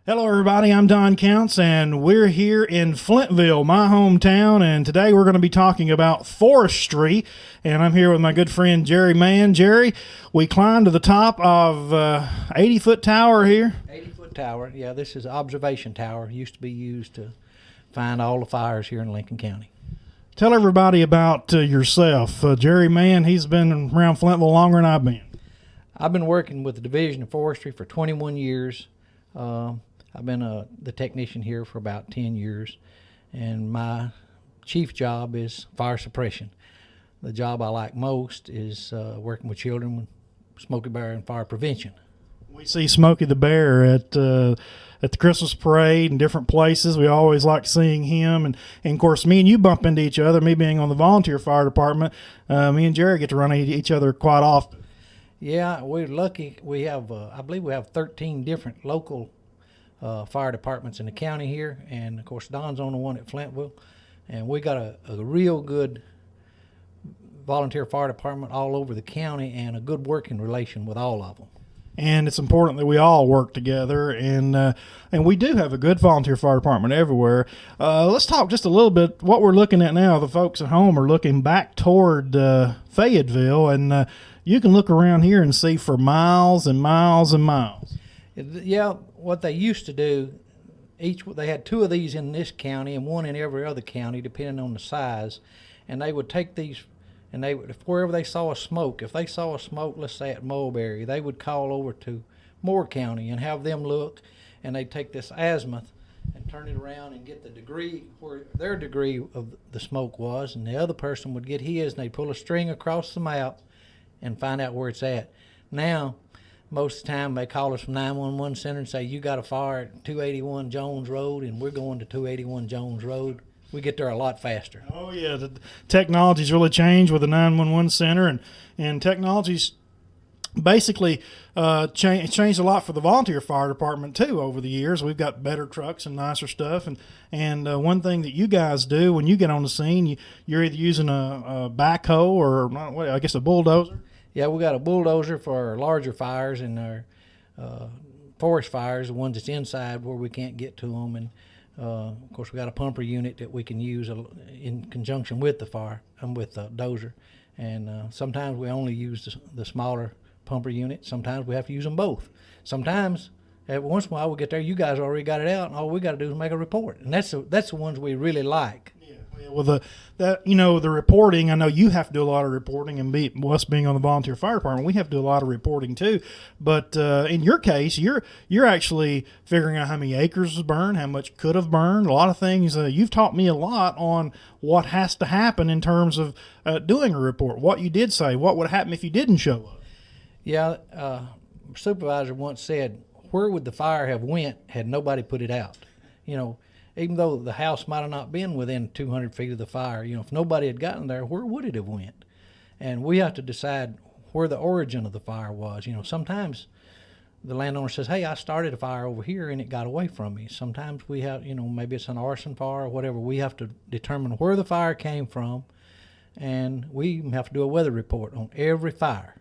Hello, everybody. I'm Don Counts, and we're here in Flintville, my hometown. And today we're going to be talking about forestry. And I'm here with my good friend Jerry Mann. Jerry, we climbed to the top of 80-foot tower here. 80-foot tower. Yeah, this is an observation tower. Used to be used to find all the fires here in Lincoln County. Tell everybody about yourself. Jerry Mann, he's been around Flintville longer than I've been. I've been working with the Division of Forestry for 21 years. I've been the technician here for about 10 years, and my chief job is fire suppression. The job I like most is working with children with Smokey Bear and fire prevention. We see Smokey the Bear at the Christmas parade and different places. We always like seeing him, and of course, me and you bump into each other. Me being on the volunteer fire department, me and Jerry get to run into each other quite often. Yeah, we're lucky. We have, I believe, we have 13 different local fire departments in the county here, and of course Don's on the one at Flintville, and we got a real good volunteer fire department all over the county and a good working relation with all of them. And it's important that we all work together, and we do have a good volunteer fire department everywhere. Let's talk just a little bit. What we're looking at now, the folks at home are looking back toward Fayetteville, and you can look around here and see for miles and miles and miles. Yeah, what they used to do, they had two of these in this county and one in every other county, depending on the size. And they would take these, and they would, wherever they saw a smoke, if they saw a smoke, let's say at Mulberry, they would call over to Moore County and have them look, and they'd take this azimuth and turn it around and get the degree where their degree of the smoke was, and the other person would get his, and they'd pull a string across the map and find out where it's at. Now, most of the time they call us from 911 center and say, you got a fire at 281 Jones Road, and we're going to 281 Jones Road. We get there a lot faster. Oh, yeah. The technology's really changed with the 911 center, and technology's basically changed a lot for the volunteer fire department, too, over the years. We've got better trucks and nicer stuff. And one thing that you guys do when you get on the scene, you're either using a backhoe or, I guess, a bulldozer. Yeah, we got a bulldozer for our larger fires and our forest fires, the ones that's inside where we can't get to them. And, of course, we got a pumper unit that we can use in conjunction with the fire and with the dozer. And sometimes we only use the smaller pumper unit. Sometimes we have to use them both. Sometimes, every once in a while, we get there, you guys already got it out, and all we got to do is make a report. And that's the ones we really like. Well, the reporting, I know you have to do a lot of reporting, and us being on the volunteer fire department, we have to do a lot of reporting too. But in your case, you're actually figuring out how many acres was burned, how much could have burned, a lot of things. You've taught me a lot on what has to happen in terms of doing a report, what you did say, what would happen if you didn't show up. Yeah, supervisor once said, where would the fire have went had nobody put it out? You know, even though the house might have not been within 200 feet of the fire, if nobody had gotten there, where would it have went? And we have to decide where the origin of the fire was. Sometimes the landowner says, hey, I started a fire over here and it got away from me. Sometimes we have, maybe it's an arson fire or whatever. We have to determine where the fire came from, and we have to do a weather report on every fire.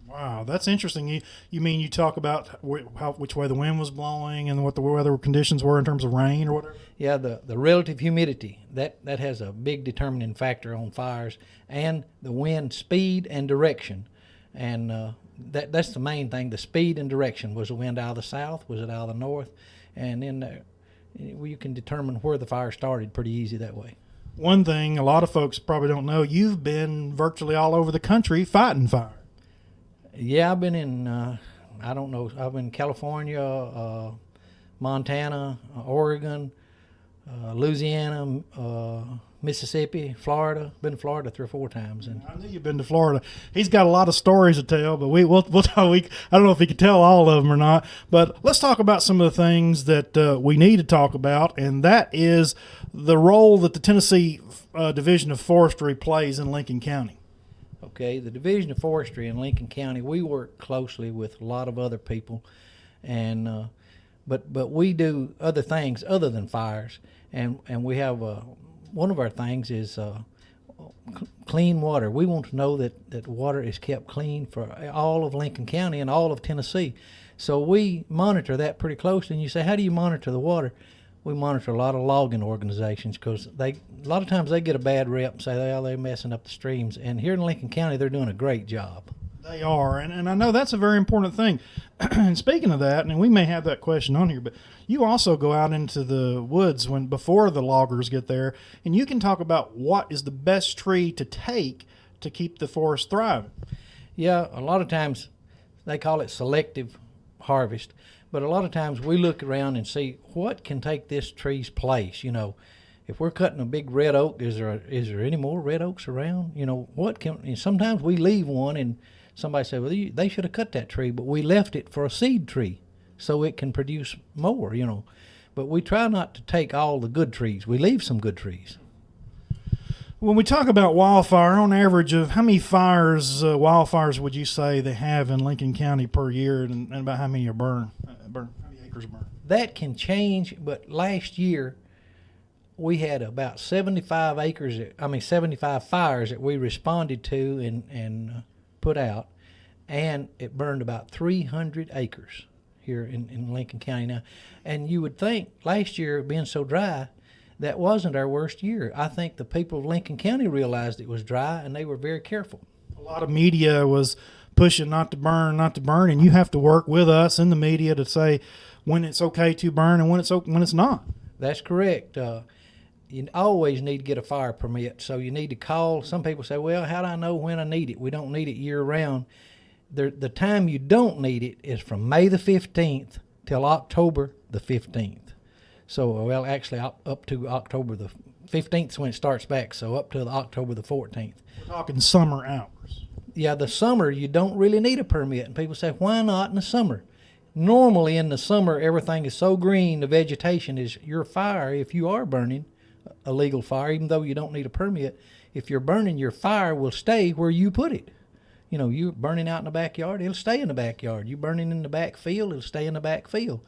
Wow, that's interesting. You mean you talk about which way the wind was blowing and what the weather conditions were in terms of rain or whatever? Yeah, the relative humidity, that has a big determining factor on fires, and the wind speed and direction. And that's the main thing, the speed and direction. Was the wind out of the south? Was it out of the north? And then you can determine where the fire started pretty easy that way. One thing a lot of folks probably don't know, you've been virtually all over the country fighting fire. Yeah, I've been in, I've been in California, Montana, Oregon, Louisiana, Mississippi, Florida. Been to Florida 3 or 4 times. And I knew you've been to Florida. He's got a lot of stories to tell, but we'll talk. I don't know if he can tell all of them or not, but let's talk about some of the things that we need to talk about, and that is the role that the Tennessee Division of Forestry plays in Lincoln County. Okay, the Division of Forestry in Lincoln County, we work closely with a lot of other people, and but we do other things other than fires, and we have one of our things is clean water. We want to know that water is kept clean for all of Lincoln County and all of Tennessee. So we monitor that pretty closely. And you say, how do you monitor the water? We monitor a lot of logging organizations because a lot of times they get a bad rep and say, well, they're messing up the streams. And here in Lincoln County, they're doing a great job. They are, and I know that's a very important thing. And speaking of that, and we may have that question on here, but you also go out into the woods before the loggers get there, and you can talk about what is the best tree to take to keep the forest thriving. Yeah, a lot of times they call it selective harvest, but a lot of times we look around and see what can take this tree's place. If we're cutting a big red oak, is there any more red oaks around? And sometimes we leave one and somebody said, well, they should have cut that tree, but we left it for a seed tree so it can produce more, But we try not to take all the good trees. We leave some good trees. When we talk about wildfire, on average, of how many wildfires would you say they have in Lincoln County per year, and about how many are burned? How many acres burn? That can change, but last year we had about 75 fires that we responded to and put out, and it burned about 300 acres here in Lincoln County now. And you would think last year, being so dry, that wasn't our worst year. I think the people of Lincoln County realized it was dry, and they were very careful. A lot of media was pushing not to burn, and you have to work with us in the media to say when it's okay to burn and when it's not. That's correct. You always need to get a fire permit, so you need to call. Some people say, well, how do I know when I need it? We don't need it year-round. The time you don't need it is from May the 15th till October the 15th. So, well, actually, up to October the 15th is when it starts back, so up to October the 14th. We're talking summer hours. Yeah, the summer, you don't really need a permit. And people say, why not in the summer? Normally in the summer, everything is so green, the vegetation is your fire. If you are burning a legal fire, even though you don't need a permit, if you're burning, your fire will stay where you put it. You're burning out in the backyard, it'll stay in the backyard. You're burning in the back field, it'll stay in the back field.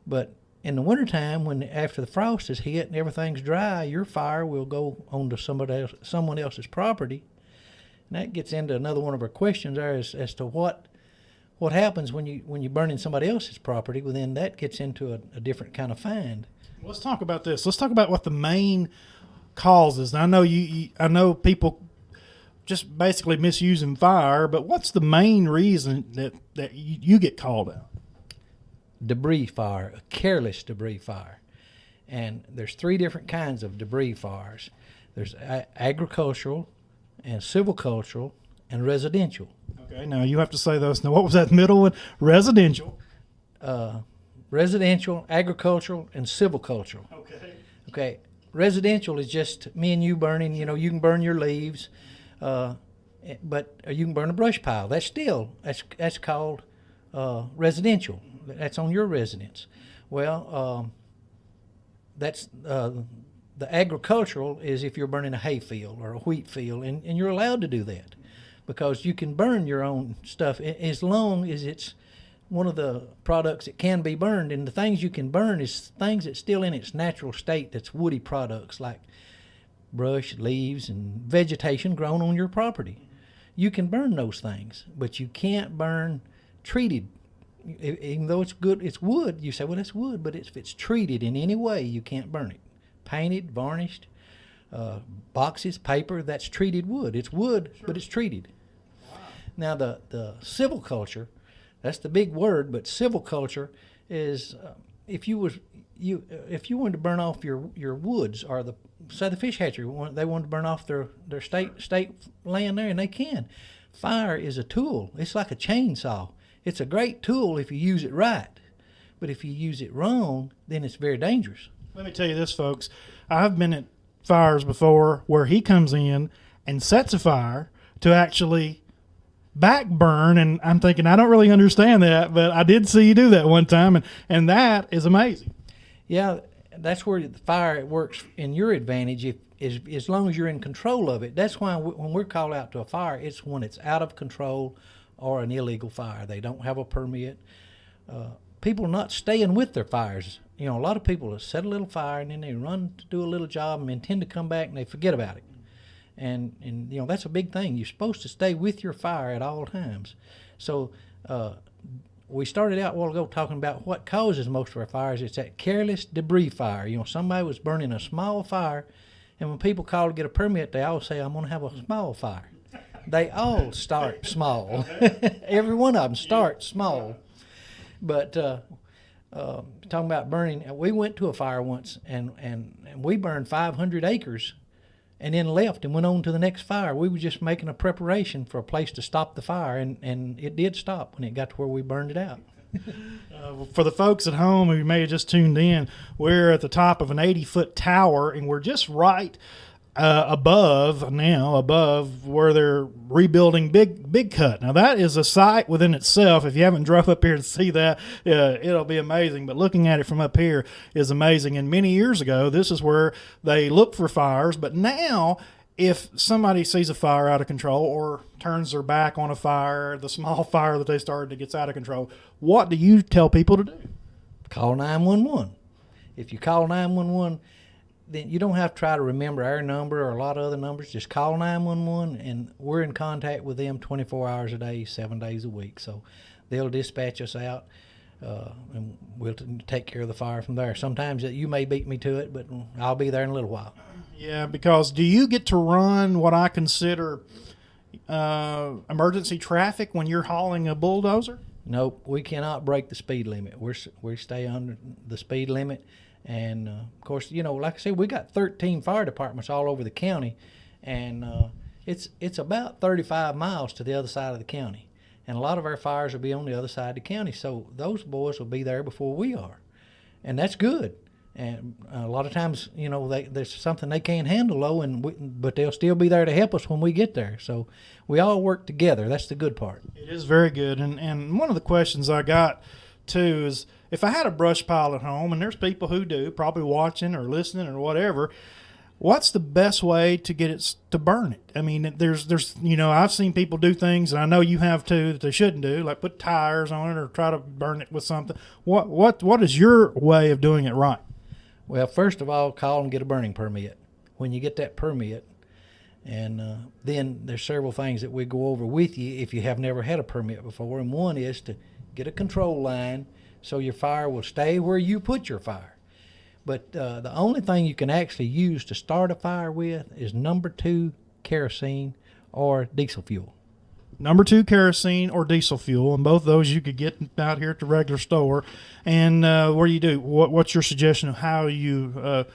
But in the wintertime, after the frost is hit and everything's dry, your fire will go onto someone else's property. And that gets into another one of our questions there as to what happens when you burn in somebody else's property. Well, then that gets into a different kind of fine. Let's talk about this. Let's talk about what the main cause is. Now, I know people just basically misusing fire, but what's the main reason that you get called out? Debris fire, a careless debris fire. And there's 3 different kinds of debris fires. There's agricultural and silvicultural and residential. Okay, now you have to say those. Now, what was that middle one? Residential. Residential, agricultural, and silvicultural. Okay. Residential is just me and you burning. You can burn your leaves, but you can burn a brush pile. That's called residential. That's on your residence. Well, that's the agricultural is if you're burning a hay field or a wheat field, and you're allowed to do that because you can burn your own stuff as long as it's one of the products that can be burned. And the things you can burn is things that's still in its natural state, that's woody products like brush, leaves, and vegetation grown on your property. You can burn those things, but you can't burn treated. Even though it's good, it's wood. You say, well, it's wood, but if it's treated in any way, you can't burn it. Painted, varnished, boxes, paper, that's treated wood. It's wood, sure, but it's treated. Wow. Now, the silviculture, that's the big word, but silviculture is if you wanted to burn off your woods, or say the fish hatchery, they wanted to burn off their state land there, and they can. Fire is a tool. It's like a chainsaw. It's a great tool if you use it right, but if you use it wrong, then it's very dangerous. Let me tell you this, folks. I've been at fires before where he comes in and sets a fire to actually back burn, and I'm thinking, I don't really understand that, but I did see you do that one time, and that is amazing. Yeah, that's where the fire, it works in your advantage as long as you're in control of it. That's why when we're called out to a fire, it's when it's out of control or an illegal fire. They don't have a permit. People not staying with their fires. A lot of people set a little fire and then they run to do a little job and intend to come back and they forget about it. And that's a big thing. You're supposed to stay with your fire at all times. So we started out a while ago talking about what causes most of our fires. It's that careless debris fire. Somebody was burning a small fire, and when people call to get a permit, they all say, I'm going to have a small fire. They all start small. Every one of them starts small. But talking about burning, we went to a fire once, and we burned 500 acres and then left and went on to the next fire. We were just making a preparation for a place to stop the fire, and it did stop when it got to where we burned it out. For the folks at home who may have just tuned in, we're at the top of an 80-foot tower, and we're just right above where they're rebuilding Big Cut. Now that is a sight within itself. If you haven't drove up here to see that, it'll be amazing. But looking at it from up here is amazing. And many years ago, this is where they look for fires. But now, if somebody sees a fire out of control or turns their back on a fire, the small fire that they started that gets out of control, what do you tell people to do? Call 911. If you call 911, then you don't have to try to remember our number or a lot of other numbers. Just call 911, and we're in contact with them 24 hours a day, 7 days a week. So they'll dispatch us out, and we'll take care of the fire from there. Sometimes you may beat me to it, but I'll be there in a little while. Yeah, because do you get to run what I consider emergency traffic when you're hauling a bulldozer? Nope, we cannot break the speed limit. We stay under the speed limit. And, of course, like I said, we got 13 fire departments all over the county, and it's about 35 miles to the other side of the county. And a lot of our fires will be on the other side of the county, so those boys will be there before we are. And that's good. And a lot of times, there's something they can't handle, though, but they'll still be there to help us when we get there. So we all work together. That's the good part. It is very good. And one of the questions I got, too, is if I had a brush pile at home, and there's people who do, probably watching or listening or whatever, what's the best way to get it to burn it? I mean, there's I've seen people do things, and I know you have too, that they shouldn't do, like put tires on it or try to burn it with something. What is your way of doing it right? Well, first of all, call and get a burning permit. When you get that permit, and then there's several things that we go over with you if you have never had a permit before, and one is to get a control line so your fire will stay where you put your fire. But the only thing you can actually use to start a fire with is number 2 kerosene or diesel fuel. Number 2 kerosene or diesel fuel, and both those you could get out here at the regular store. And what do you do? What's your suggestion of how you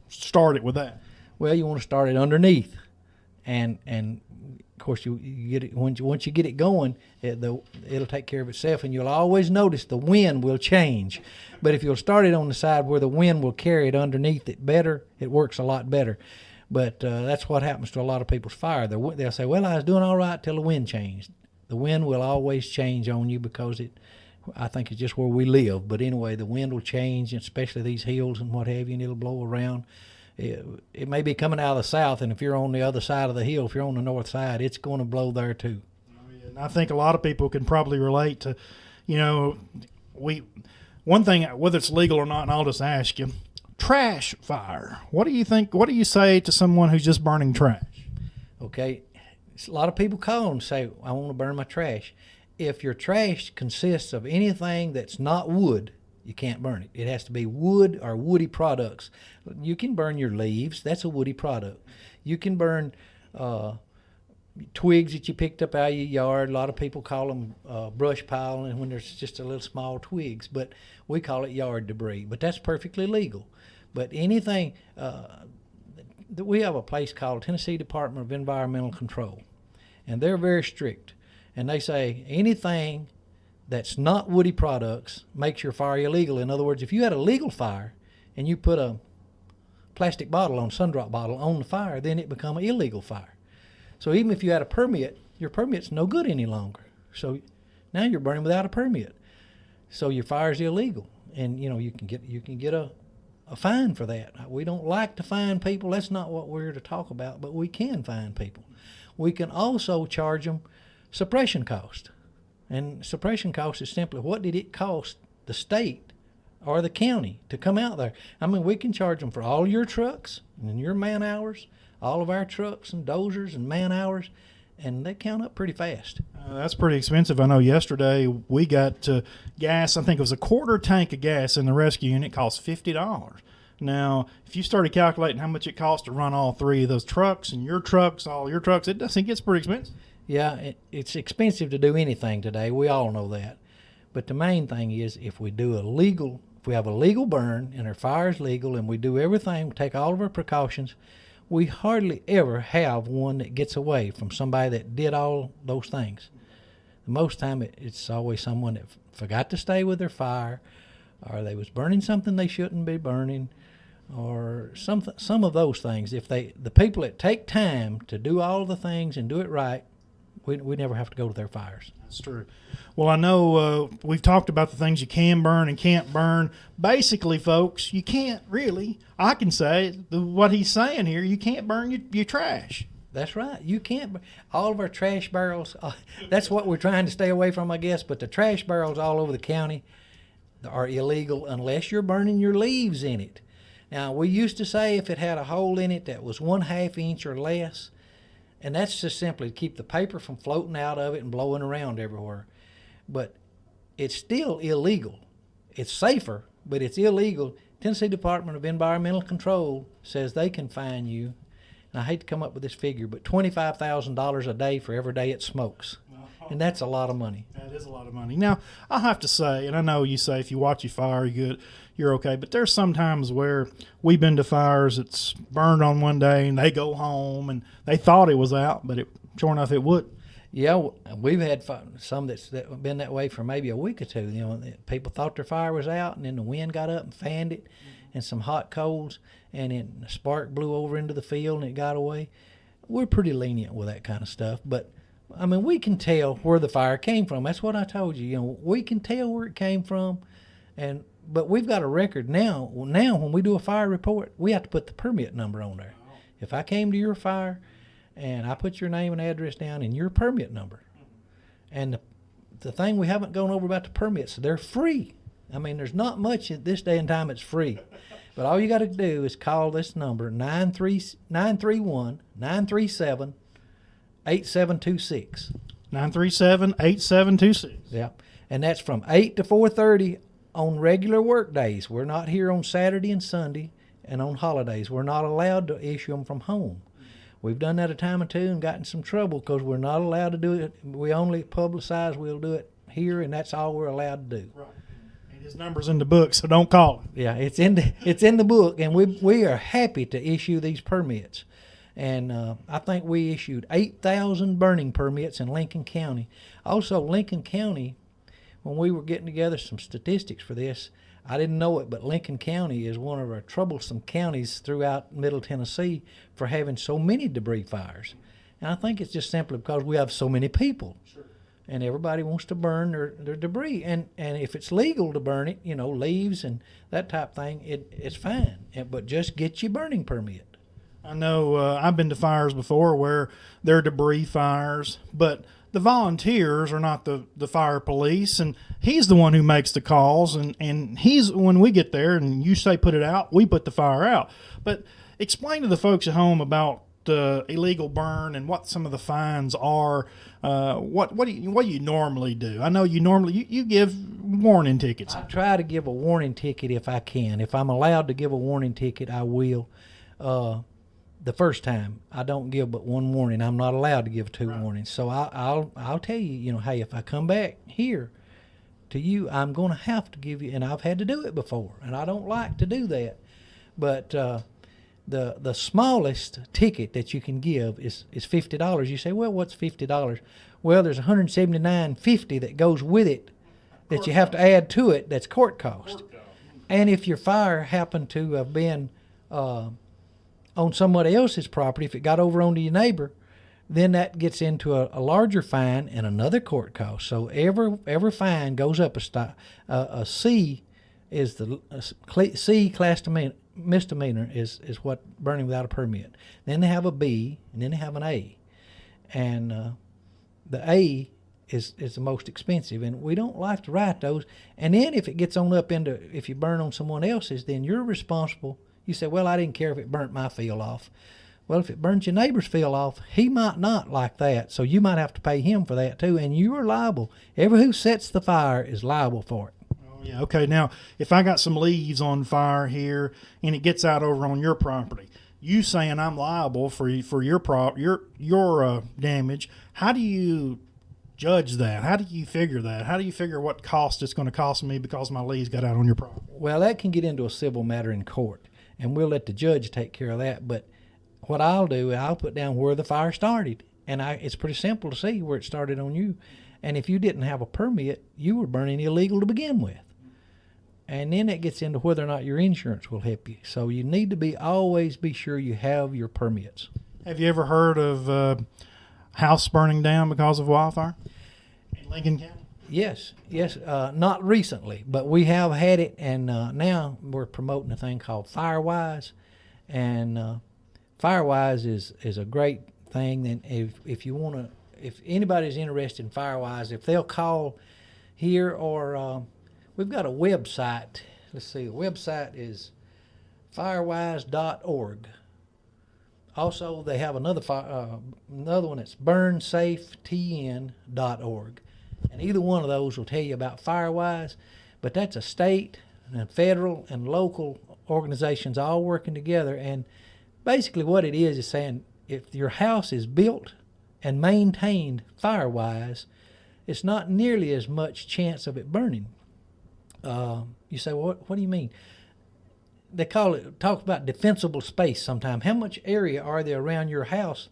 start it with that? Well, you want to start it underneath, and of course you get it once you get it going, it'll take care of itself, and you'll always notice the wind will change. But if you'll start it on the side where the wind will carry it underneath it better, it works a lot better. But that's what happens to a lot of people's fire. They'll say, well, I was doing all right till the wind changed. The wind will always change on you because I think it's just where we live. But anyway, the wind will change, especially these hills and what have you, and it'll blow around. It may be coming out of the south, and if you're on the other side of the hill, if you're on the north side, it's going to blow there too. And I think a lot of people can probably relate to, one thing, whether it's legal or not, and I'll just ask you, trash fire. What do you think? What do you say to someone who's just burning trash? Okay, a lot of people call and say, I want to burn my trash. If your trash consists of anything that's not wood, you can't burn it. It has to be wood or woody products. You can burn your leaves. That's a woody product. You can burn twigs that you picked up out of your yard. A lot of people call them brush pile, and when there's just a little small twigs, but we call it yard debris. But that's perfectly legal. But anything, we have a place called Tennessee Department of Environmental Control, and they're very strict. And they say anything that's not woody products makes your fire illegal. In other words, if you had a legal fire and you put a plastic bottle on, Sundrop bottle on the fire, then it become an illegal fire. So even if you had a permit, your permit's no good any longer. So now you're burning without a permit. So your fire's illegal, and you can get a fine for that. We don't like to fine people. That's not what we're here to talk about, but we can fine people. We can also charge them suppression cost. And suppression cost is simply what did it cost the state or the county to come out there. I mean, we can charge them for all your trucks and your man hours, all of our trucks and dozers and man hours, and they count up pretty fast. That's pretty expensive. I know yesterday we got gas, I think it was a quarter tank of gas in the rescue unit, cost $50. Now, if you started calculating how much it costs to run all three of those trucks and your trucks, all your trucks, it does think it's pretty expensive. Yeah, it's expensive to do anything today. We all know that. But the main thing is if we have a legal burn and our fire is legal and we do everything, take all of our precautions, we hardly ever have one that gets away from somebody that did all those things. Most time it's always someone that forgot to stay with their fire, or they was burning something they shouldn't be burning, or some of those things. If the people that take time to do all the things and do it right, we never have to go to their fires. That's true. Well, I know we've talked about the things you can burn and can't burn. Basically, folks, you can't really. I can say what he's saying here. You can't burn your trash. That's right. You can't. All of our trash barrels, that's what we're trying to stay away from, I guess. But the trash barrels all over the county are illegal unless you're burning your leaves in it. Now, we used to say if it had a hole in it that was 1/2 inch or less, and that's just simply to keep the paper from floating out of it and blowing around everywhere. But it's still illegal. It's safer, but it's illegal. Tennessee Department of Environmental Control says they can fine you, and I hate to come up with this figure, but $25,000 a day for every day it smokes. And that's a lot of money. That is a lot of money. Now, I have to say, and I know you say if you watch your fire, you're okay, but there's some times where we've been to fires that's burned on one day and they go home and they thought it was out, but sure enough it would. Yeah, we've had some that's been that way for maybe a week or two. You know, people thought their fire was out, and then the wind got up and fanned it, and some hot coals, and then a spark blew over into the field and it got away. We're pretty lenient with that kind of stuff, but I mean, we can tell where the fire came from. That's what I told you. You know, we can tell where it came from, but we've got a record now. Now, when we do a fire report, we have to put the permit number on there. If I came to your fire and I put your name and address down and your permit number, and the thing we haven't gone over about the permits, they're free. I mean, there's not much at this day and time it's free. But all you got to do is call this number, 931-937-8726. 937-8726. Yeah, and that's from 8 to 4:30 on regular work days. We're not here on Saturday and Sunday, and on holidays. We're not allowed to issue them from home. We've done that a time or two and gotten some trouble because we're not allowed to do it. We only publicize we'll do it here, and that's all we're allowed to do. Right. And his number's in the book, so don't call him. Yeah, it's in the book, and we are happy to issue these permits. And I think we issued 8,000 burning permits in Lincoln County. Also, Lincoln County, when we were getting together some statistics for this, I didn't know it, but Lincoln County is one of our troublesome counties throughout Middle Tennessee for having so many debris fires. And I think it's just simply because we have so many people. Sure. And everybody wants to burn their debris. And if it's legal to burn it, you know, leaves and that type of thing, it's fine. But just get your burning permit. I know I've been to fires before where they're debris fires, but the volunteers are not the fire police, and he's the one who makes the calls, and he's, when we get there and you say put it out, we put the fire out. But explain to the folks at home about illegal burn and what some of the fines are. What do you normally do? I know you give warning tickets. I try to give a warning ticket if I can. If I'm allowed to give a warning ticket, I will. The first time I don't give but one warning. I'm not allowed to give two warnings. So I'll tell you, you know, hey, if I come back here to you, I'm going to have to give you, and I've had to do it before, and I don't like to do that. But the smallest ticket that you can give is $50. You say, well, what's $50? Well, there's $179.50 that goes with it that you have to add to it. That's court cost. And if your fire happened to have been on somebody else's property, if it got over onto your neighbor, then that gets into a larger fine and another court cost. So every fine goes up a step. A C is the C class misdemeanor is what burning without a permit. Then they have a B, and then they have an A, and the A is the most expensive, and we don't like to write those. And then if it gets on up into, if you burn on someone else's, then you're responsible. You say, well, I didn't care if it burnt my field off. Well, if it burns your neighbor's field off, he might not like that, so you might have to pay him for that too, and you are liable. Everyone who sets the fire is liable for it. Oh, yeah. Okay. Now, if I got some leaves on fire here and it gets out over on your property, you saying I'm liable for your damage? How do you judge that? How do you figure that? How do you figure what cost it's going to cost me because my leaves got out on your property? Well, that can get into a civil matter in court, and we'll let the judge take care of that. But what I'll do, I'll put down where the fire started, and it's pretty simple to see where it started on you. And if you didn't have a permit, you were burning illegal to begin with. And then it gets into whether or not your insurance will help you. So you need to always be sure you have your permits. Have you ever heard of house burning down because of wildfire in Lincoln County? Yes. Not recently, but we have had it, and now we're promoting a thing called FireWise, and FireWise is a great thing. And if anybody's interested in FireWise, if they'll call here, or we've got a website. Let's see, the website is firewise.org. Also, they have another one that's burnsafetn.org. And either one of those will tell you about FireWise, but that's a state and federal and local organizations all working together. And basically what it is saying, if your house is built and maintained FireWise, it's not nearly as much chance of it burning. You say, well, what do you mean? They talk about defensible space sometimes. How much area are there around your house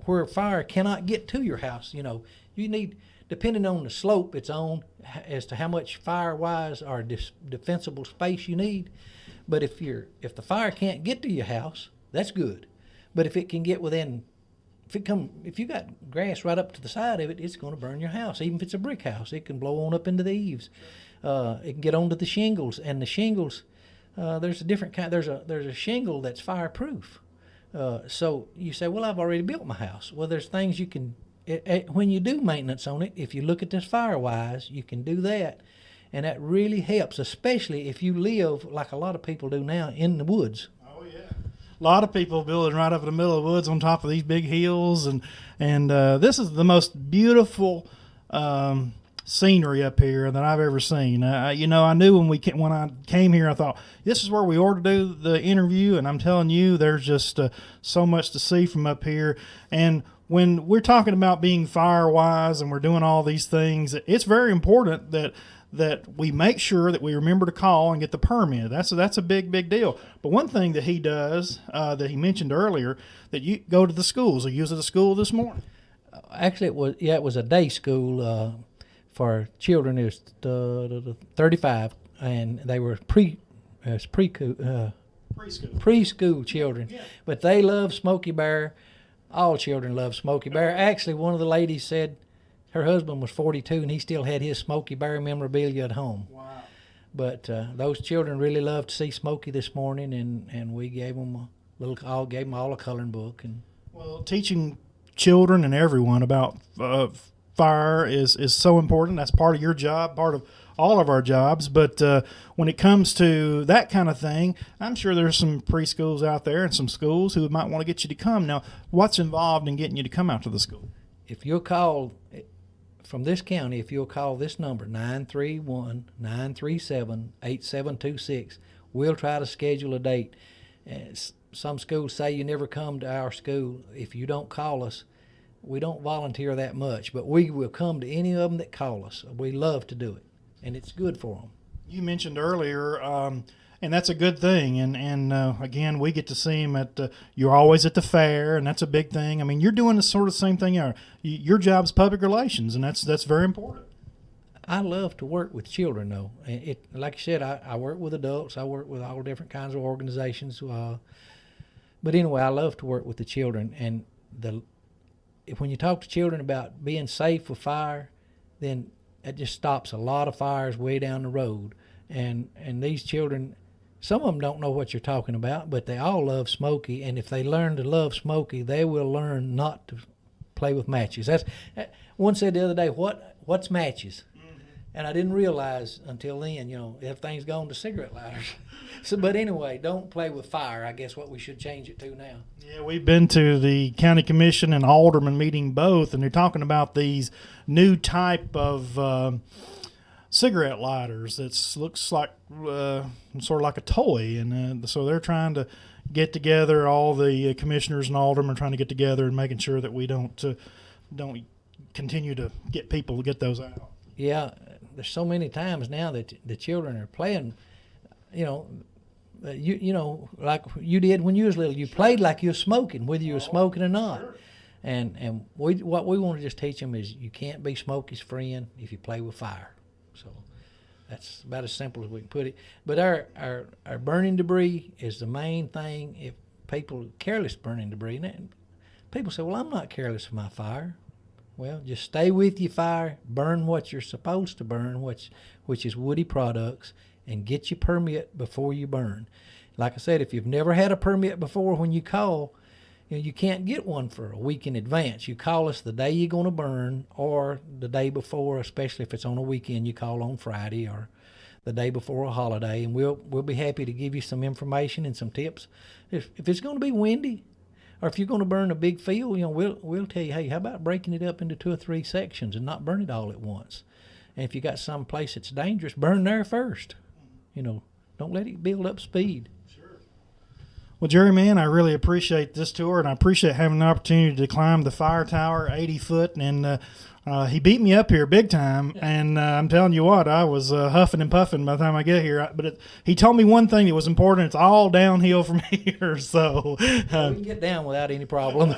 where fire cannot get to your house? You need, depending on the slope it's on, as to how much FireWise or defensible space you need. But if the fire can't get to your house, that's good. But if it can get within, if you got grass right up to the side of it, it's going to burn your house. Even if it's a brick house, it can blow on up into the eaves. It can get onto the shingles, and the shingles, there's a different kind. There's a shingle that's fireproof. So you say, well, I've already built my house. Well, there's things you can, when you do maintenance on it, if you look at this FireWise, you can do that, and that really helps, especially if you live like a lot of people do now in the woods. Oh yeah, a lot of people building right up in the middle of the woods on top of these big hills, and this is the most beautiful scenery up here that I've ever seen. I knew when I came here, I thought this is where we ought to do the interview, and I'm telling you, there's just so much to see from up here. And when we're talking about being FireWise and we're doing all these things, it's very important that we make sure that we remember to call and get the permit. That's a big deal. But one thing that he does, that he mentioned earlier, that you go to the schools. You was at the school this morning. Actually, it was a day school for children. It was 35, and they were preschool children. Yeah. But they love Smokey Bear. All children love Smokey Bear. Actually, one of the ladies said her husband was 42 and he still had his Smokey Bear memorabilia at home. Wow. But those children really loved to see Smokey this morning, and we gave them gave them all a coloring book. And well, teaching children and everyone about fire is so important. That's part of your job, part of all of our jobs. But when it comes to that kind of thing, I'm sure there's some preschools out there and some schools who might want to get you to come. Now, what's involved in getting you to come out to the school? If you'll call from this county, if you'll call this number, 931-937-8726, we'll try to schedule a date. Some schools say you never come to our school if you don't call us. We don't volunteer that much, but we will come to any of them that call us. We love to do it, and it's good for them. You mentioned earlier, and that's a good thing. And again, we get to see him you're always at the fair, and that's a big thing. I mean, you're doing the sort of same thing. Your job's public relations, and that's very important. I love to work with children, though. Like you said, I work with adults. I work with all different kinds of organizations. But anyway, I love to work with the children, and when you talk to children about being safe with fire, then it just stops a lot of fires way down the road. And these children, some of them don't know what you're talking about, but they all love Smokey. And if they learn to love Smokey, they will learn not to play with matches. One said the other day, what's matches? Mm-hmm. And I didn't realize until then, everything's gone to cigarette lighters. So, but anyway, don't play with fire. I guess what we should change it to now. Yeah, we've been to the county commission and alderman meeting both, and they're talking about these new type of cigarette lighters that looks like sort of like a toy, and so they're trying to get together. All the commissioners and aldermen trying to get together and making sure that we don't continue to get people to get those out. Yeah, there's so many times now that the children are playing, like you did when you was little. You played like you were smoking, whether you were smoking or not. Sure. And what we want to just teach them is you can't be Smokey's friend if you play with fire. So that's about as simple as we can put it. But our burning debris is the main thing. If people careless burning debris, and people say, well, I'm not careless of my fire. Well, just stay with your fire, burn what you're supposed to burn, which is woody products, and get your permit before you burn. Like I said, if you've never had a permit before, when you call, you can't get one for a week in advance. You call us the day you're going to burn or the day before, especially if it's on a weekend. You call on Friday or the day before a holiday, and we'll be happy to give you some information and some tips. If it's going to be windy, or if you're going to burn a big field, we'll tell you, hey, how about breaking it up into 2 or 3 sections and not burn it all at once? And if you got some place that's dangerous, burn there first. Don't let it build up speed. Sure. Well, Jerry Mann, I really appreciate this tour, and I appreciate having the opportunity to climb the fire tower, 80 foot, and he beat me up here big time, and I'm telling you what, I was huffing and puffing by the time I get here. But he told me one thing that was important: it's all downhill from here. So We can get down without any problem.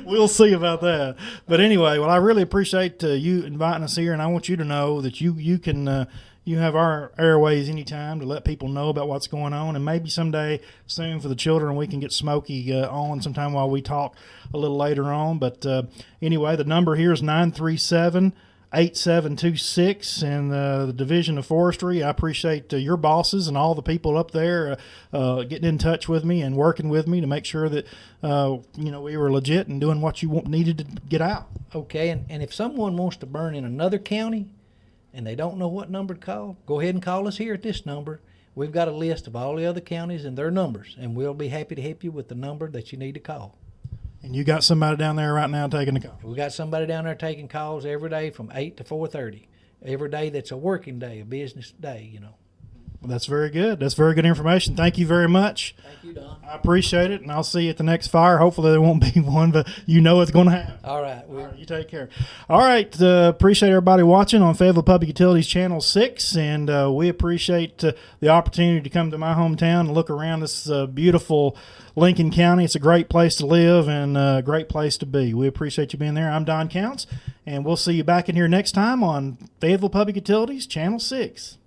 we'll see about that. But anyway, well, I really appreciate you inviting us here, and I want you to know that you can. You have our airways anytime to let people know about what's going on, and maybe someday soon for the children we can get Smokey on sometime while we talk a little later on. But anyway, the number here is 937-8726 in the Division of Forestry. I appreciate your bosses and all the people up there getting in touch with me and working with me to make sure that we were legit and doing what you needed to get out. Okay, and if someone wants to burn in another county and they don't know what number to call, go ahead and call us here at this number. We've got a list of all the other counties and their numbers, and we'll be happy to help you with the number that you need to call. And you got somebody down there right now taking the call? We got somebody down there taking calls every day from 8 to 4:30. Every day that's a working day, a business day, Well, that's very good. That's very good information. Thank you very much. Thank you, Don. I appreciate it, and I'll see you at the next fire. Hopefully there won't be one, but it's going to happen. All right. All right, you take care. All right, appreciate everybody watching on Flintville Public Utilities Channel 6, and we appreciate the opportunity to come to my hometown and look around this beautiful Lincoln County. It's a great place to live and a great place to be. We appreciate you being there. I'm Don Counts, and we'll see you back in here next time on Flintville Public Utilities Channel 6.